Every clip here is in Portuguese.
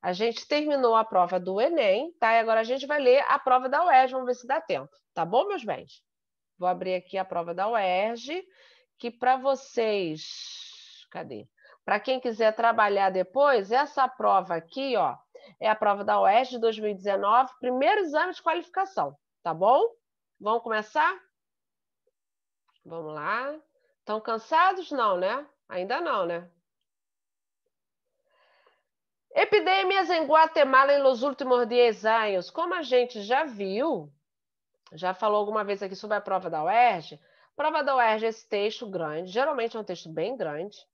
A gente terminou a prova do Enem, tá? E agora a gente vai ler a prova da UERJ, vamos ver se dá tempo. Tá bom, meus bens? Vou abrir aqui a prova da UERJ, que para vocês... Cadê? Para quem quiser trabalhar depois, essa prova aqui, ó, é a prova da UERJ de 2019, primeiro exame de qualificação, tá bom? Vamos começar? Vamos lá. Estão cansados? Não, né? Ainda não, né? Epidemias em Guatemala nos últimos 10 anos. Como a gente já viu, já falou alguma vez aqui sobre a prova da UERJ, a prova da UERJ é esse texto grande, geralmente é um texto bem grande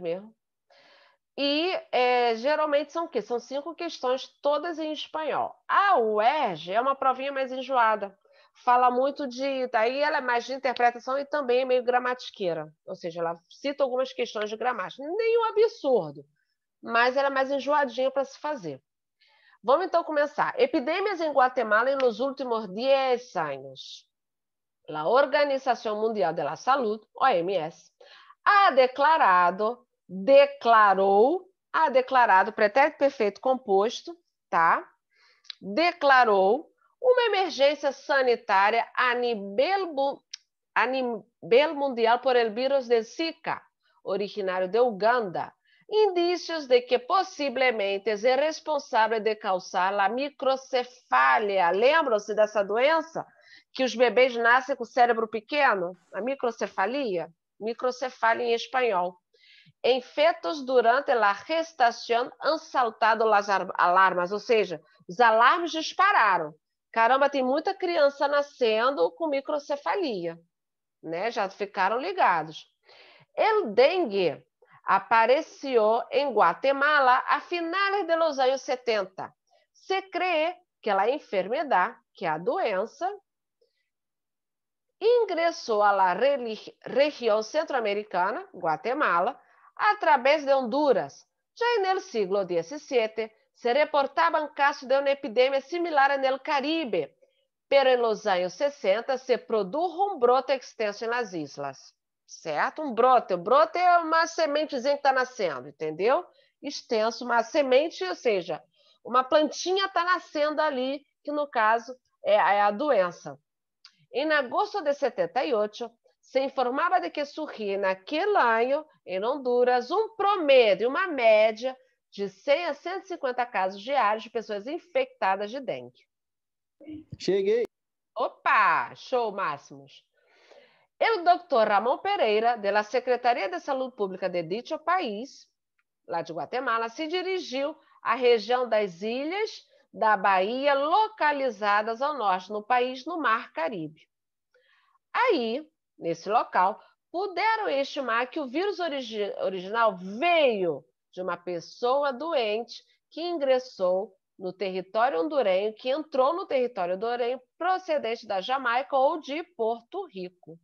mesmo. E geralmente são o quê? São 5 questões, todas em espanhol. A UERJ é uma provinha mais enjoada. Fala muito de... Daí ela é mais de interpretação e também é meio gramatiqueira. Ou seja, ela cita algumas questões de gramática. Nenhum absurdo, mas ela é mais enjoadinha para se fazer. Vamos então começar. Epidemias em Guatemala nos últimos 10 anos. A Organização Mundial da Saúde, OMS, declarado, pretérito perfeito composto, tá? Declarou uma emergência sanitária a nível mundial por el vírus de Zika, originário de Uganda, indícios de que possivelmente é responsável de causar a microcefalia. Lembram-se dessa doença? Que os bebês nascem com o cérebro pequeno? A microcefalia? Microcefalia em espanhol. Em fetos durante a gestação han saltado as alarmas, ou seja, os alarmes dispararam. Caramba, tem muita criança nascendo com microcefalia, né? Já ficaram ligados. O dengue apareceu em Guatemala a finais de los anos 70. Se crê que a enfermedade, que é a doença, ingressou à região centro-americana, Guatemala, através de Honduras. Já no siglo XVII, se reportaban casos de uma epidemia similar no Caribe, pero en los anos 60 se produjo brote extenso nas islas. Certo? O brote é uma sementezinha que está nascendo, entendeu? Extenso, uma semente, ou seja, uma plantinha está nascendo ali, que no caso é a doença. Em agosto de 78, se informava de que surgia naquele ano, em Honduras, um promédio, uma média de 100 a 150 casos diários de pessoas infectadas de dengue. Cheguei! Opa! Show, Máximos! O Dr. Ramon Pereira, da Secretaria de Saúde Pública de dicho país, lá de Guatemala, se dirigiu à região das ilhas da Bahia, localizadas ao norte no país, no Mar Caribe. Aí, nesse local, puderam estimar que o vírus original veio de uma pessoa doente que ingressou no território hondurenho, que entrou no território hondurenho procedente da Jamaica ou de Porto Rico.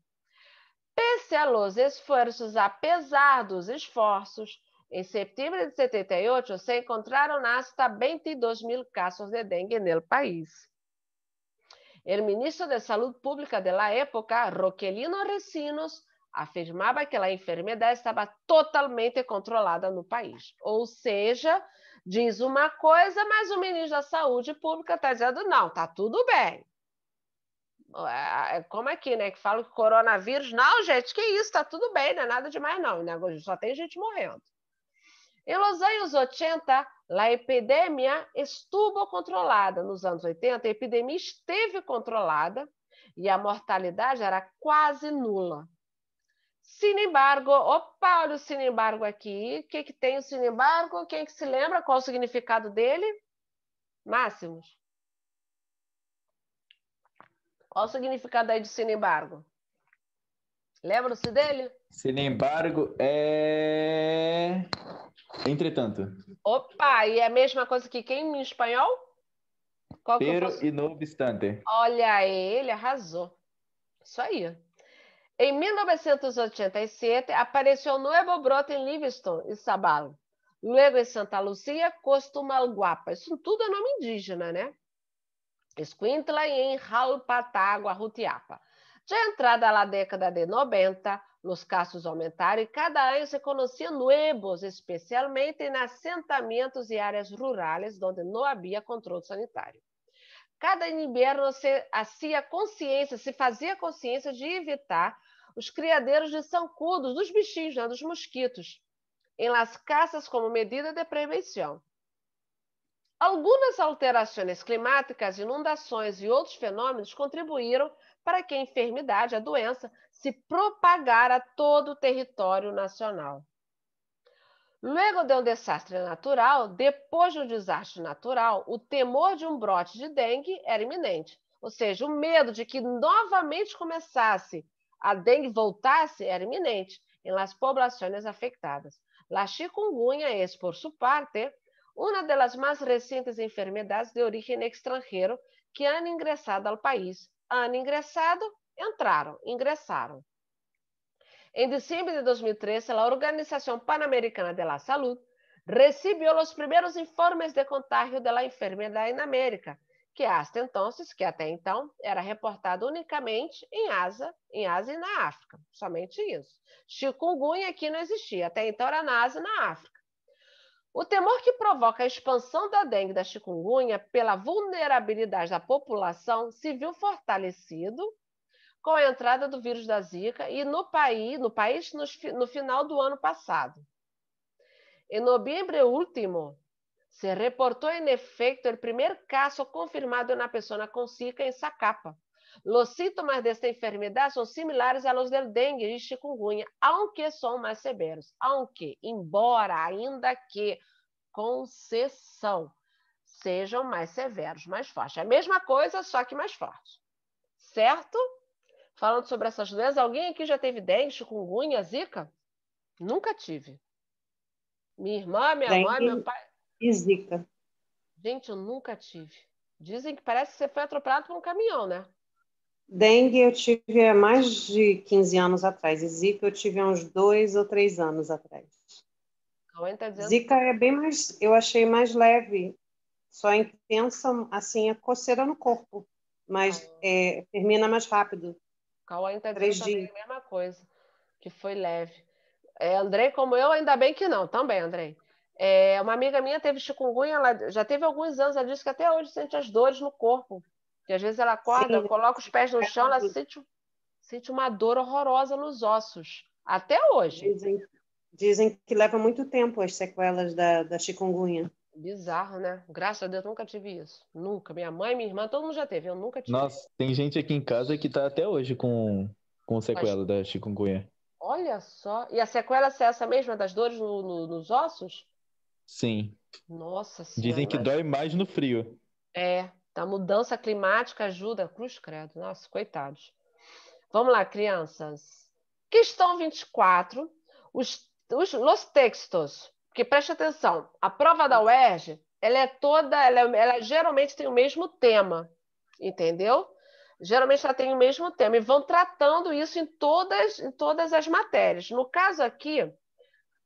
Pese a los esforços, apesar dos esforços, em setembro de 78 se encontraram hasta 22.000 casos de dengue no país. O ministro de Saúde Pública da época, Roquelino Recinos, afirmava que a enfermidade estava totalmente controlada no país. Ou seja, diz uma coisa, mas o ministro da Saúde Pública está dizendo, não, está tudo bem. Como aqui, né? Que fala que coronavírus... Não, gente, que isso? Tá tudo bem, não é nada demais, não. Só tem gente morrendo. Em los anos 80, a epidemia estuvo controlada. Nos anos 80, a epidemia esteve controlada e a mortalidade era quase nula. Sin embargo, opa, olha o sin embargo aqui. O que tem o sin embargo? Quem que se lembra? Qual o significado dele? Máximos. Qual o significado aí de sin embargo? Lembram-se dele? Sin embargo, é... Entretanto. Opa, e é a mesma coisa que quem em espanhol? Qual que Pero eu fosse? e no obstante. Olha, ele arrasou. Isso aí. Em 1987, apareceu um novo brote em Livingston, Izabal. Luego em Santa Lucía, Costumalguapa. Isso tudo é nome indígena, né? Escuintla e em Jalpatagua, Jutiapa. Já entrada na década de 90, os casos aumentaram e cada ano se conheciam novos, especialmente em assentamentos e áreas rurais onde não havia controle sanitário. Cada inverno se fazia consciência de evitar os criadeiros de zancudos, dos bichinhos, né, dos mosquitos, em las casas como medida de prevenção. Algumas alterações climáticas, inundações e outros fenômenos contribuíram para que a enfermidade, a doença, se propagara a todo o território nacional. Luego de um desastre natural, depois do desastre natural, o temor de um brote de dengue era iminente. Ou seja, o medo de que novamente começasse a dengue voltasse era iminente em las poblaciones afectadas. La chikungunya es, por su parte, uma das mais recentes enfermedades de origem estrangeiro que han ingressado ao país. Han ingressado, ingressaram. Em dezembro de 2013, a Organização Pan-Americana de la Salud recebeu os primeiros informes de contágio da enfermidade na América, que até então era reportado unicamente em Ásia e na África. Somente isso. Chikungunya aqui não existia, até então era na Ásia e na África. O temor que provoca a expansão da dengue e da chikungunya pela vulnerabilidade da população se viu fortalecido com a entrada do vírus da Zika e no final do ano passado. Em novembro último, se reportou em efeito o primeiro caso confirmado na pessoa com Zika em Zacapa. Os sintomas desta enfermidade são similares a los del dengue e chikungunya, aunque são mais severos. Ainda que, concessão, sejam mais severos, mais fortes. É a mesma coisa, só que mais forte. Certo? Falando sobre essas doenças, alguém aqui já teve dengue, chikungunya, zika? Nunca tive. Minha irmã, minha mãe, meu pai... E zika. Gente, eu nunca tive. Dizem que parece que você foi atropelado por um caminhão, né? Dengue eu tive há mais de 15 anos atrás. E zika eu tive há uns 2 ou 3 anos atrás. Tá dizendo... Zika é bem mais... Eu achei mais leve. Só intensa, assim, a coceira no corpo. Mas termina mais rápido. Cauã está dizendo também a mesma coisa, que foi leve. Andrei, como eu, ainda bem que não. Também, Andrei. Uma amiga minha teve chikungunya, ela já teve alguns anos, ela disse que até hoje sente as dores no corpo. Que às vezes ela acorda, sim, coloca os pés no chão, ela sente uma dor horrorosa nos ossos. Até hoje. Dizem que leva muito tempo as sequelas da chikungunya. Bizarro, né? Graças a Deus, nunca tive isso. Nunca. Minha mãe, minha irmã, todo mundo já teve. Eu nunca tive. Nossa, tem gente aqui em casa que tá até hoje com sequela da chikungunya. Olha só. E a sequela é essa mesma das dores nos ossos? Sim. Nossa Senhora. Dizem que dói mais no frio. A mudança climática ajuda. Cruz credo. Nossa, coitados. Vamos lá, crianças. Questão 24. Os textos. Porque preste atenção. A prova da UERJ, ela geralmente tem o mesmo tema. Entendeu? Geralmente ela tem o mesmo tema. E vão tratando isso em todas as matérias. No caso aqui,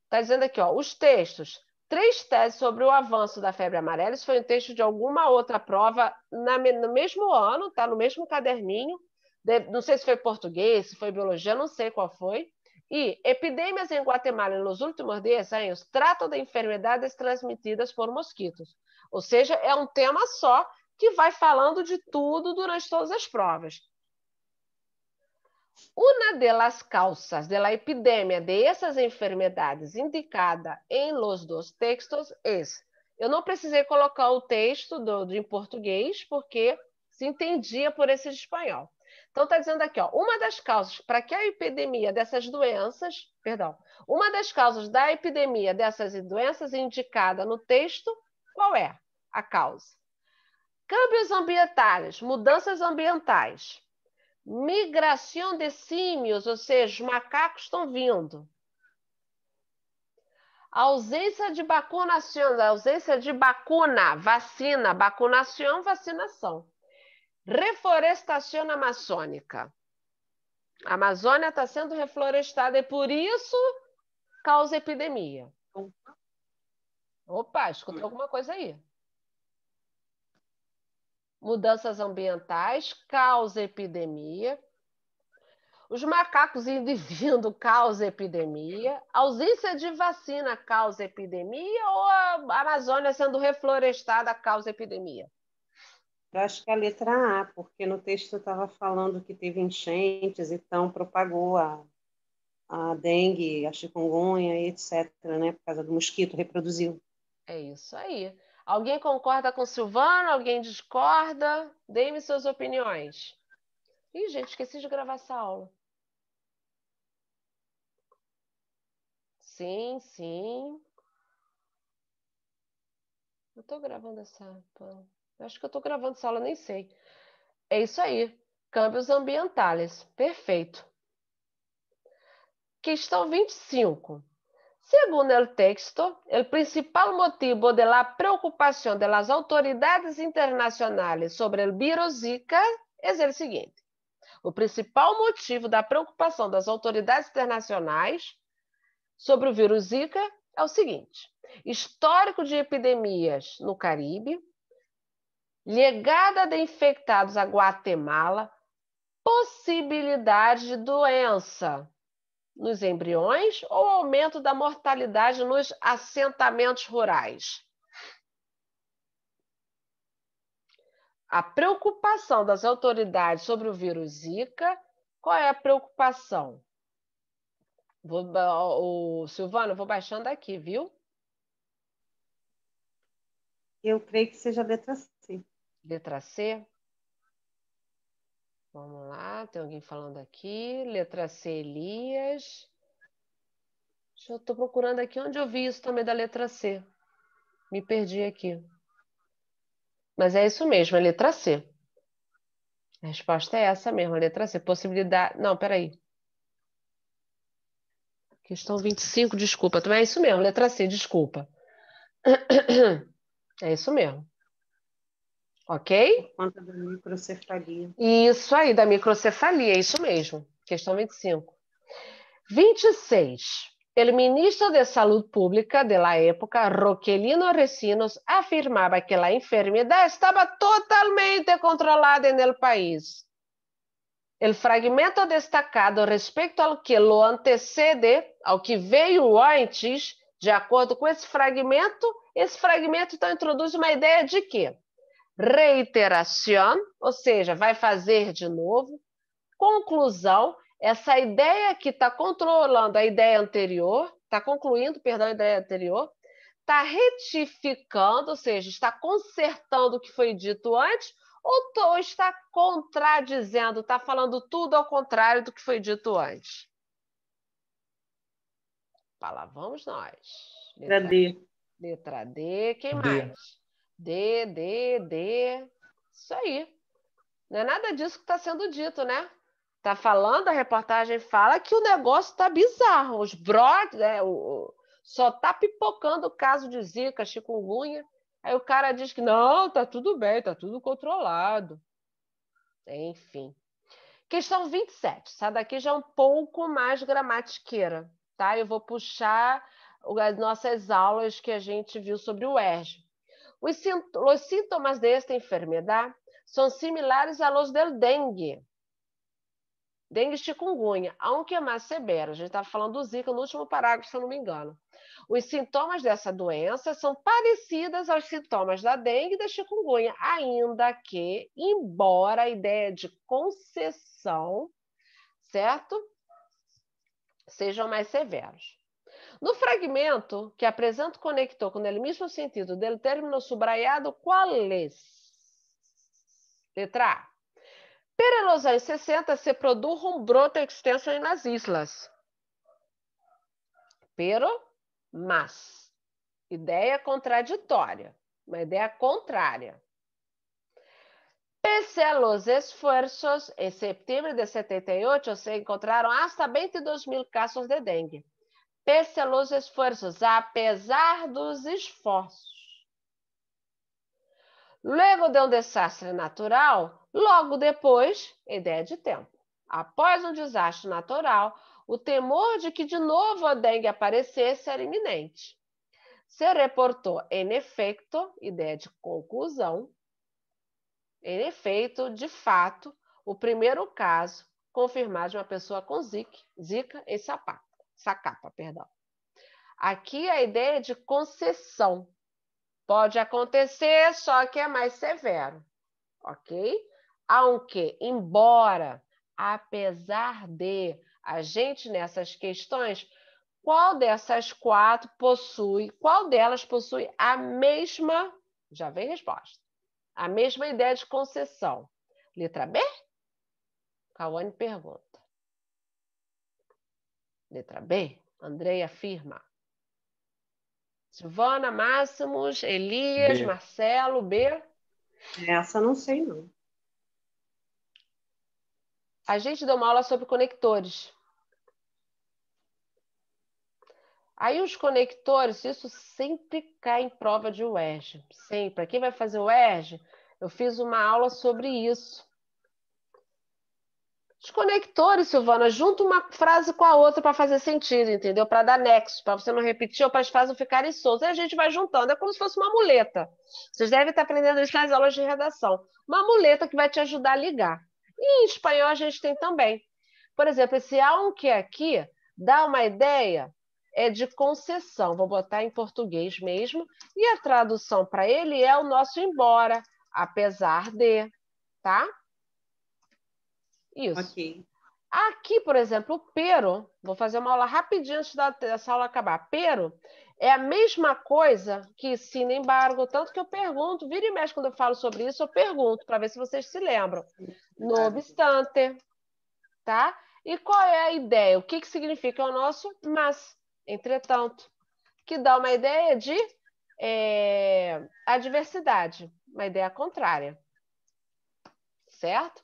está dizendo aqui, ó, os textos. 3 teses sobre o avanço da febre amarela. Isso foi um texto de alguma outra prova no mesmo ano, tá? No mesmo caderninho. Não sei se foi português, se foi biologia, não sei qual foi. E epidemias em Guatemala nos últimos 10 anos tratam de enfermidades transmitidas por mosquitos. Ou seja, é um tema só que vai falando de tudo durante todas as provas. Uma das causas da epidemia de essas enfermedades indicada em los dos textos é... Eu não precisei colocar o texto em português, porque se entendia por esse de espanhol. Então, está dizendo aqui, ó, uma das causas para que a epidemia dessas doenças... uma das causas da epidemia dessas doenças indicada no texto, qual é a causa? Câmbios ambientais, mudanças ambientais. Migração de símios, ou seja, os macacos estão vindo. Ausência de vacunação, ausência de vacina, vacunação, vacinação. Reflorestação amazônica. A Amazônia está sendo reflorestada e por isso causa epidemia. Opa, escutou alguma coisa aí? Mudanças ambientais causa epidemia. Os macacos indo e vindo causa epidemia, a ausência de vacina causa epidemia ou a Amazônia sendo reflorestada causa epidemia? Eu acho que é a letra A, porque no texto estava falando que teve enchentes, então propagou a dengue, a chikungunya, e etc., né? Por causa do mosquito, reproduziu. É isso aí. Alguém concorda com Silvano? Alguém discorda? Deem-me suas opiniões. Ih, gente, esqueci de gravar essa aula. Sim, sim. Eu tô gravando essa. Eu acho que eu tô gravando essa aula, nem sei. É isso aí. Câmbios ambientales. Perfeito. Questão 25. Según el texto, el principal motivo de la preocupación de las autoridades internacionales sobre el virus Zika es el siguiente. O principal motivo da preocupação das autoridades internacionais sobre o vírus Zika é o seguinte: histórico de epidemias no Caribe, chegada de infectados a Guatemala, possibilidade de doença nos embriões ou aumento da mortalidade nos assentamentos rurais. A preocupação das autoridades sobre o vírus Zika, qual é a preocupação? Silvano, eu vou baixando aqui, viu? Eu creio que seja a letra C. Letra C. Vamos lá, tem alguém falando aqui. Letra C, Elias. Eu estou procurando aqui onde eu vi isso também da letra C. Me perdi aqui. Mas é isso mesmo, é letra C. A resposta é essa mesmo, a letra C. Possibilidade... Não, peraí. Questão 25, desculpa. Também é isso mesmo, letra C, desculpa. É isso mesmo. Ok? Por conta da microcefalia. Isso aí, da microcefalia, é isso mesmo. Questão 25. 26. El ministro de Salud Pública de la época, Roquelino Recinos, afirmaba que la enfermedad estaba totalmente controlada en el país. El fragmento destacado respecto ao que lo antecede, ao que veio antes, de acordo com esse fragmento então introduz uma ideia de quê? Reiteração, ou seja, vai fazer de novo. Conclusão, essa ideia que está controlando a ideia anterior, está concluindo, perdão, a ideia anterior, está retificando, ou seja, está consertando o que foi dito antes, ou está contradizendo, está falando tudo ao contrário do que foi dito antes? Lá vamos nós. Letra D. Letra D. Quem D. mais? D. Isso aí. Não é nada disso que está sendo dito, né? Está falando, a reportagem fala que o negócio está bizarro. Os brotes, só está pipocando o caso de Zika, chikungunya. Aí o cara diz que não, está tudo bem, está tudo controlado. Enfim. Questão 27. Essa daqui já é um pouco mais gramatiqueira, tá? Eu vou puxar as nossas aulas que a gente viu sobre o ERJ. Os sintomas desta enfermedade são similares a los del dengue. Dengue e chikungunya, aunque mais severo. A gente estava falando do Zika no último parágrafo, se eu não me engano. Os sintomas dessa doença são parecidos aos sintomas da dengue e da chikungunya, ainda que, embora a ideia de concessão, certo? Sejam mais severos. No fragmento que apresenta o conector com o mesmo sentido del término subrayado, qual é? Letra A. Pero los anos 60 se produjo un brote extenso en las islas. Pero, mas. Ideia contraditória. Uma ideia contrária. Pese a los esfuerzos, en septiembre de 78 se encontraron hasta 22.000 casos de dengue. Pese a los esfuerzos, apesar dos esforços. Luego de um desastre natural, logo depois, ideia de tempo. Após um desastre natural, o temor de que de novo a dengue aparecesse era iminente. Se reportou, em efeito, ideia de conclusão, em efeito, de fato, o primeiro caso confirmar de uma pessoa com zika em Sacapa, perdão. Aqui a ideia é de concessão. Pode acontecer, só que é mais severo, ok? Aunque, embora, apesar de, a gente nessas questões, qual delas possui a mesma, já vem resposta, a mesma ideia de concessão? Letra B? Cauane pergunta. Letra B? Andrei afirma. Silvana, Máximos, Elias, B. Marcelo, B. Essa não sei, não. A gente deu uma aula sobre conectores. Aí os conectores, isso sempre cai em prova de UERJ. Sempre. Quem vai fazer UERJ, eu fiz uma aula sobre isso. Os conectores, Silvana, junta uma frase com a outra para fazer sentido, entendeu? Para dar nexo, para você não repetir ou para as frases não ficarem soltas. Aí a gente vai juntando. É como se fosse uma muleta. Vocês devem estar aprendendo isso nas aulas de redação. Uma muleta que vai te ajudar a ligar. E em espanhol a gente tem também. Por exemplo, esse aunque aqui dá uma ideia de concessão. Vou botar em português mesmo. E a tradução para ele é o nosso embora, apesar de, tá? Isso. Ok. Aqui, por exemplo, o pero, vou fazer uma aula rapidinho antes dessa aula acabar. Pero é a mesma coisa que sin embargo, tanto que eu pergunto, vira e mexe quando eu falo sobre isso, eu pergunto para ver se vocês se lembram. No obstante, tá? E qual é a ideia? O que significa o nosso mas, entretanto, que dá uma ideia de adversidade, uma ideia contrária. Certo?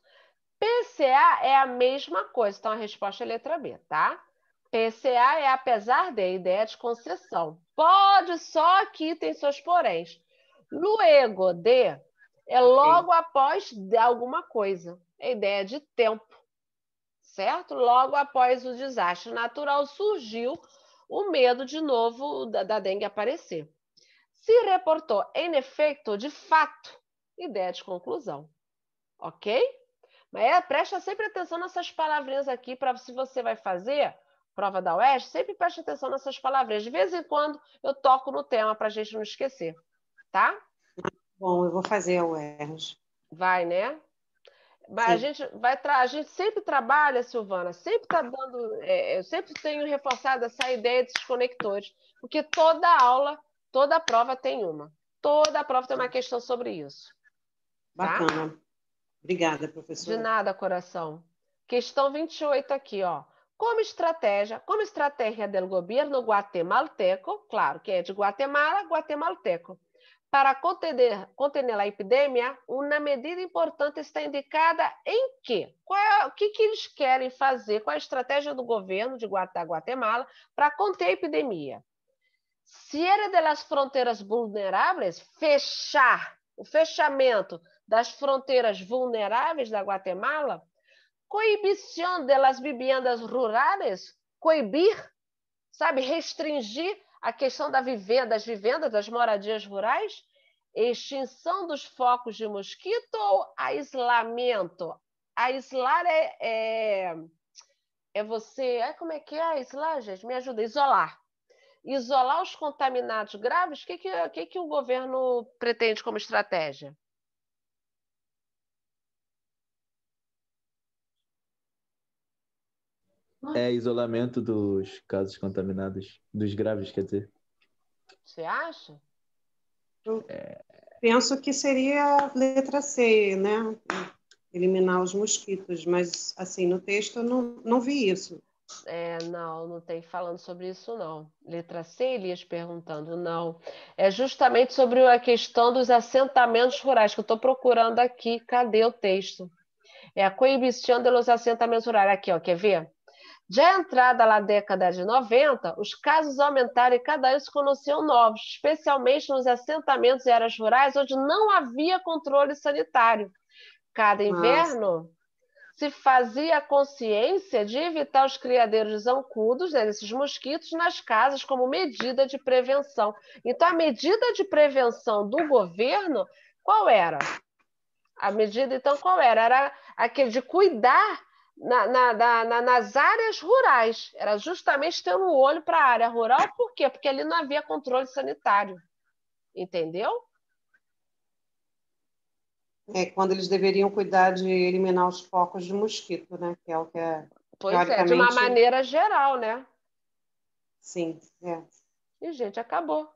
PCA é a mesma coisa, então a resposta é letra B, tá? PCA é apesar de, ideia de concessão. Pode, só que tem seus poréns. Luego de é logo após de alguma coisa. É ideia de tempo, certo? Logo após o desastre natural surgiu o medo de novo da dengue aparecer. Se reportou em efeito, de fato, ideia de conclusão, ok? Mas presta sempre atenção nessas palavrinhas aqui, para se você vai fazer prova da UERJ, sempre preste atenção nessas palavrinhas. De vez em quando eu toco no tema para a gente não esquecer, tá? Bom, eu vou fazer a UERJ. Vai, né? Mas a gente sempre trabalha, Silvana, sempre está dando. Eu sempre tenho reforçado essa ideia desses conectores, porque toda aula, toda prova tem uma. Toda prova tem uma questão sobre isso. Bacana. Tá? Obrigada, De professora. nada, coração. Questão 28 aqui, ó. Como estratégia do governo guatemalteco, claro que é de Guatemala, guatemalteco, para conter a epidemia, uma medida importante está indicada em quê? O que eles querem fazer? Qual a estratégia do governo de Guatemala para conter a epidemia? Cierre de las fronteiras vulneráveis, o fechamento das fronteiras vulneráveis da Guatemala, coibição de las viviendas rurais, coibir, sabe, restringir a questão das vivendas, das moradias rurais, extinção dos focos de mosquito ou aislamento? Aislar é você... como é que é aislar, gente? Me ajuda, isolar. Isolar os contaminados graves, o que o governo pretende como estratégia? É isolamento dos casos contaminados, dos graves, quer dizer. Você acha? Eu penso que seria a letra C, né? Eliminar os mosquitos, mas assim, no texto eu não vi isso. Não tem falando sobre isso, não. Letra C, Elias perguntando, não. É justamente sobre a questão dos assentamentos rurais, que eu estou procurando aqui. Cadê o texto? É a coibição dos assentamentos rurais. Aqui, ó, quer ver? Já entrada na década de 90, os casos aumentaram e cada ano se conheciam novos, especialmente nos assentamentos e áreas rurais, onde não havia controle sanitário. Cada inverno se fazia a consciência de evitar os criadeiros de zancudos, né, desses mosquitos, nas casas como medida de prevenção. Então, a medida de prevenção do governo, qual era? A medida, então, qual era? Era aquele de cuidar nas áreas rurais. Era justamente tendo um olho para a área rural. Por quê? Porque ali não havia controle sanitário. Entendeu? Quando eles deveriam cuidar de eliminar os focos de mosquito, né? Que é o que é, Pois é, de uma teoricamente, maneira geral, né? sim. E, gente, acabou.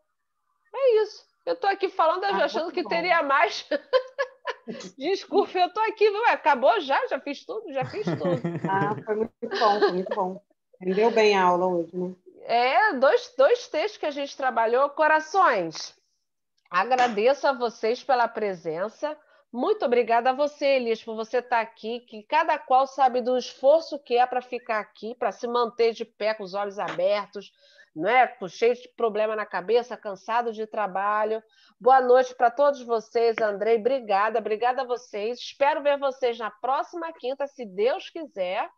É isso. Eu estou aqui falando, eu achando que Bom. teria mais. Desculpa, eu estou aqui. Ué, acabou já? Já fiz tudo? Já fiz tudo. Foi muito bom, foi muito bom. Rendeu bem a aula hoje, né? Dois textos que a gente trabalhou. Corações, agradeço a vocês pela presença. Muito obrigada a você, Elis, por você estar aqui, que cada qual sabe do esforço que é para ficar aqui, para se manter de pé com os olhos abertos, né? Cheio de problema na cabeça, cansado de trabalho. Boa noite para todos vocês, Andrei. Obrigada a vocês. Espero ver vocês na próxima quinta, se Deus quiser,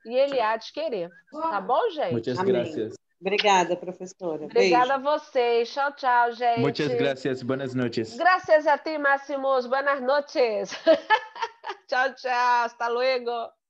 e Ele há de querer. Tá bom, gente? Muitas Amém. gracias. Obrigada, professora. Obrigada Beijo. a vocês. Tchau, tchau, gente. Muchas gracias. Buenas noches. Gracias a ti, Máximos. Buenas noches. Tchau, tchau. Hasta luego.